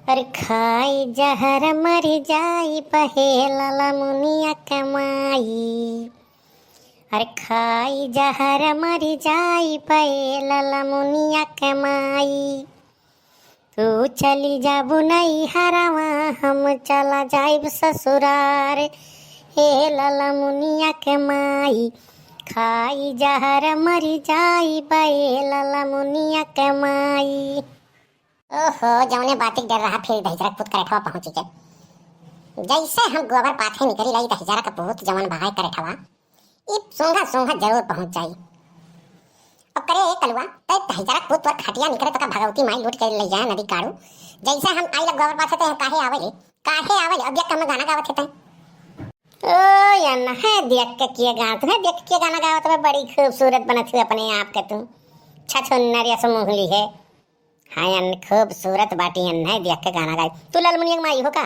अरे खाई जहर मर जाई पहेला मुनिया कमाई। अरे खाई जहर मर जाई पहेला मुनिया कमाई। तू चली जाबू नहीं हरवा हम चला जाइब ससुरार। हे लला मुनिया कमाई खाई जहर मर जाई पहेला मुनिया कमाई। ओहो जौने बातिक डर रहा फिर दहिजरा खुद करेठवा पहुंची के। जैसे हम गोबर पाथे निकली लाई दहिजरा का बहुत जवान बहाय करेठवा ई सोंगा सोंगा जरूर पहुंच जाई। अब करे कलवा तय दहिजरा खुद पर खटिया निकले तो का भगवती माई लूट के ले जाए नदी काड़ू। जैसे हम आई लग गोबर पाथे काहे आवेले अब ये कम गाना गावत है। ओ याना है देख के किए गात है देख के गाना गावत है बड़ी खूबसूरत बनत है अपने आप के तू छछुन्नरिया समूहली है। हाँ अन्न खूबसूरत बाटी अन्न है देख के गाना गाई। तू लालमुनिया माई हो का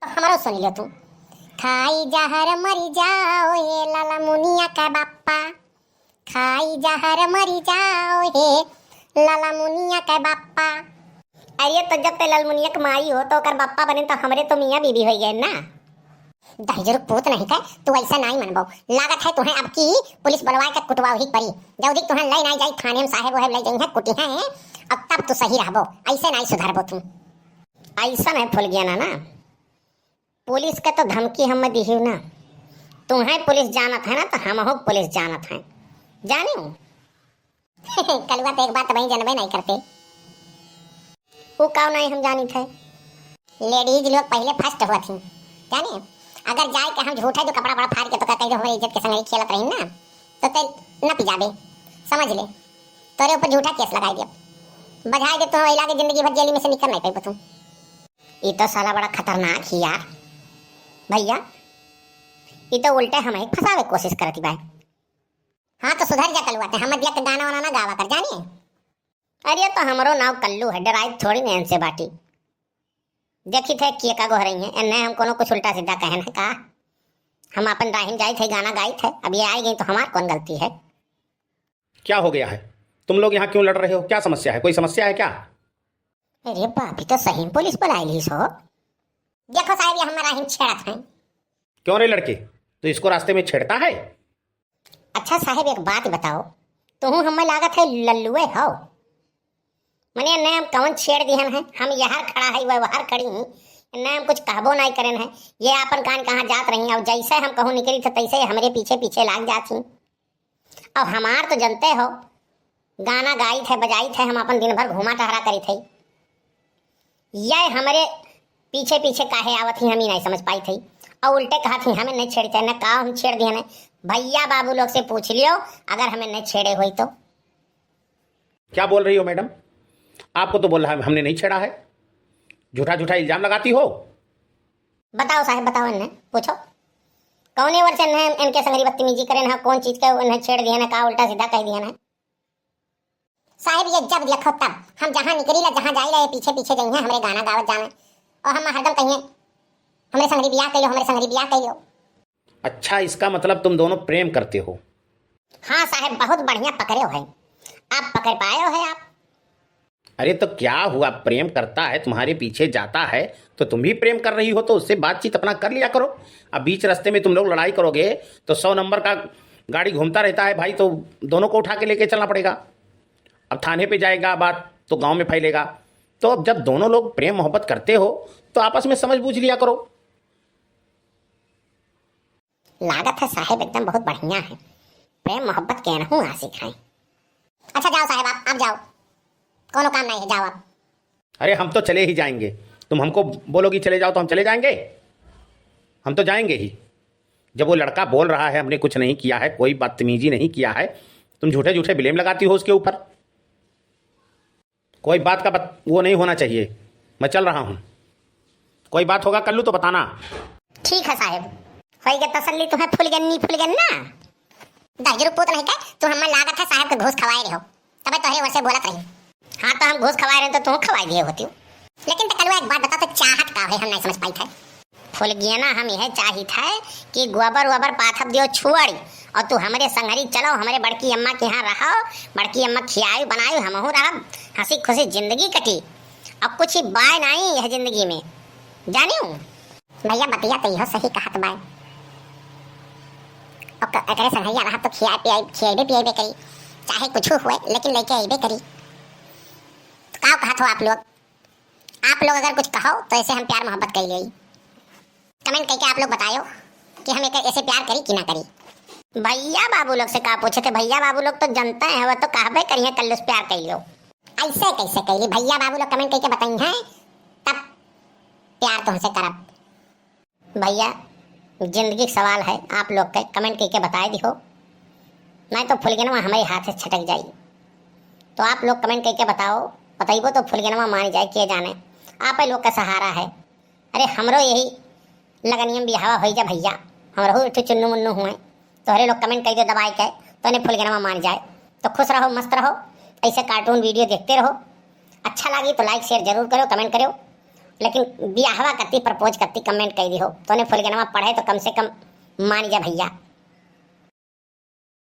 तो हमारा सुन लियो तू। खाई जहर मरी जाओ हे लाला मुनिया का बाप्पा। खाई जहर मरी जाओ हे लाला मुनिया का बाप्पा। अरे तो जब ते लालमुनिया की माई हो तो ओकर बाप्पा बने तो हमरे तो मियाँ बीबी हो गए ना। दहिजर पूत नहीं थे तू ऐसा नहीं मनबो। लागत है तुम्हें अब की पुलिस बुलवाए के कुटवा ही पड़ी। जल्दी तुम्हें ले नहीं जाई थाने में साहेब वह ले जाई है कुटी है अब तब तू सही रहबो। ऐसे नहीं सुधरबो तुम। ऐसा नहीं फुल गया ना पुलिस का तो धमकी हम दी ना। तुम्हें पुलिस जानत है ना तो हम हो पुलिस जानत है जाने कलवा तो एक बात वही जानबे नहीं करते। वो काव नहीं हम जानी थे लेडीज लोग पहले फर्स्ट हुआ थी जाने। अगर जाए के हम झूठा जो कपड़ा बड़ा फाड़ के तो कह हमारी इज्जत के संग खेलत रही ना तो ते न पिजाबे समझ ले। तोरे ऊपर झूठा केस लगा दिया बधाई दे तो इला के जिंदगी भर जेल में से निकल नहीं पाई तुम। ये तो साला बड़ा खतरनाक ही यार भैया। ये तो उल्टे हमें फंसावे कोशिश करती भाई। हाँ तो सुधर जा कलुआ हम दिया के गाना वाना ना गावा कर जानिए। अरे तो हमारो नाव कल्लू है डराई थोड़ी नहीं से बाटी। देखी थे किए का गोह रही है एने हम कोनो कुछ उल्टा सीधा कहन है का। हम अपन राहिम जाए थे गाना गाई थे अब ये आई गई तो हमार कौन गलती है। क्या हो गया है तुम लोग यहाँ क्यों लड़ रहे हो? क्या समस्या है? कोई समस्या है क्या? अरे बापी तो सही पुलिस बुलाई ली सो। देखो साहब ये हमारा राहिम छेड़त है। क्यों रे लड़के तो इसको रास्ते में छेड़ता है? अच्छा साहब एक बात बताओ तुम हमें लागत है लल्लुए हो मने ने हम कौन छेड़ दिहन है। हम यहाँ खड़ा है वह बाहर खड़ी हूँ ने हम कुछ कहबो नहीं करें है। ये अपन कान कहाँ जात रही और जैसे हम कहूँ निकली थे तैसे हमारे पीछे पीछे लाग जाती। अब हमार तो जनते हो गाना गाई थे बजाई थे हम अपन दिन भर घुमा टहरा करी थे। ये हमारे पीछे पीछे काहे आवत ही हम ही नहीं समझ पाई थी और उल्टे कहा थी हमें नहीं छेड़ी थे न कहा हम छेड़ दिए भैया बाबू लोग से पूछ लियो अगर हमें नहीं छेड़े हुई तो। क्या बोल रही हो मैडम? आपको तो बोल रहा है हमने नहीं छेड़ा है। झूठा झूठा इल्जाम लगाती हो। बताओ साहब बताओ इन्हें पूछो कौन वर्ष इनके संगरी बदतमीजी करे ना कौन चीज के उन्हें छेड़ दिया ना का उल्टा सीधा कह दिया ना। साहब ये जब लिखो तब हम जहाँ निकली ला जहाँ जाई रहे पीछे पीछे गई हैं हमारे गाना गावत जाना और हम हरदम कहिए हमारे संगरी बियाह कर लो हमारे संगरी बियाह कर लो। अच्छा इसका मतलब तुम दोनों प्रेम करते हो? हाँ साहब बहुत बढ़िया पकड़े हो है आप पकड़ पाए हो है आप। अरे तो क्या हुआ प्रेम करता है तुम्हारे पीछे जाता है तो तुम भी प्रेम कर रही हो तो उससे बातचीत अपना कर लिया करो। अब बीच रास्ते में तुम लोग लड़ाई करोगे तो 100 नंबर का गाड़ी घूमता रहता है भाई तो दोनों को उठा के लेके चलना पड़ेगा। अब थाने पे जाएगा बात तो गांव में फैलेगा। तो अब जब दोनों लोग प्रेम मोहब्बत करते हो तो आपस में समझ बूझ लिया करो। लागत है साहब एकदम बहुत बढ़िया है प्रेम मोहब्बत कहना हूँ आ सिखाएं। अच्छा जाओ साहब आप जाओ कोनो काम नहीं है जाओ आप। अरे हम तो चले ही जाएंगे। तुम हमको बोलोगी चले जाओ तो हम चले जाएंगे? हम तो जाएंगे ही। जब वो लड़का बोल रहा है हमने कुछ नहीं किया है कोई बदतमीजी नहीं किया है तुम झूठे झूठे ब्लेम लगाती हो उसके ऊपर। कोई बात का वो नहीं होना चाहिए। मैं चल रहा हूँ कोई बात होगा कर लूँ तो बताना। ठीक है साहब होएगा तसल्ली तुम्हें फुल गन ना। दहिजर पूत नहीं कह तू हमें लागत है साहब के घूस खवाए रहे हो तबे तोहरे वर्षे बोलत रही। हाँ तो हम घूस खवाए रहे तो तुम खवाई दिए होती हो। लेकिन तो कलवा एक बात बता तो चाहत का है हम नहीं समझ पाई थे। फुल गया ना हम यह चाहिए था कि गोबर पाथप दियो छुआड़ी और तू हमारे संगरी चलो हमारे बड़की अम्मा के यहाँ रहो बड़की अम्मा खियायु बनायु हमहू रह हंसी खुशी जिंदगी कटी। अब कुछ ही बाय नहीं है जिंदगी में, जानी हूँ भैया बतिया तो यह सही कहत बाय। और एकरे संगैया रहा तो खियाबे पियाबे करी, चाहे कुछ हुए लेकिन लेके आइबे करी। तो का कहत हो आप लोग अगर कुछ कहो तो ऐसे हम प्यार मोहब्बत करी गई। कमेंट करके आप लोग बताओ कि हम ऐसे प्यार करी कि ना करी। भैया बाबू लोग से का पूछे थे, भैया बाबू लोग तो जनता है, वो तो कहबे करिए कल उस प्यार कर लो। ऐसे कैसे करी भैया बाबू लोग कमेंट करके बताई हैं तब प्यार तुमसे करब। भैया जिंदगी का सवाल है, आप लोग के कमेंट करके बताए दिहो, नहीं तो फुलगनवा हमारे हाथ से छटक जाई। तो आप लोग कमेंट करके बताइबो तो फुलगनवा मान जाए, किए जाने आप लोग का सहारा है। अरे हमरो यही लगनियम बिहावा हो जा भैया, हमरो इठू चुन्नू मुन्नू हुए तो हरे लोग कमेंट कर दो दबाई के तो इन्हें फुलगनवा मान जाए। तो खुश रहो, मस्त रहो, ऐसे कार्टून वीडियो देखते रहो। अच्छा लगी तो लाइक शेयर जरूर करो, कमेंट करो। लेकिन बियाहवा करती, प्रपोज करती कमेंट कर दी हो तो उन्हें फुलगनवा पढ़े तो कम से कम मान जा भैया।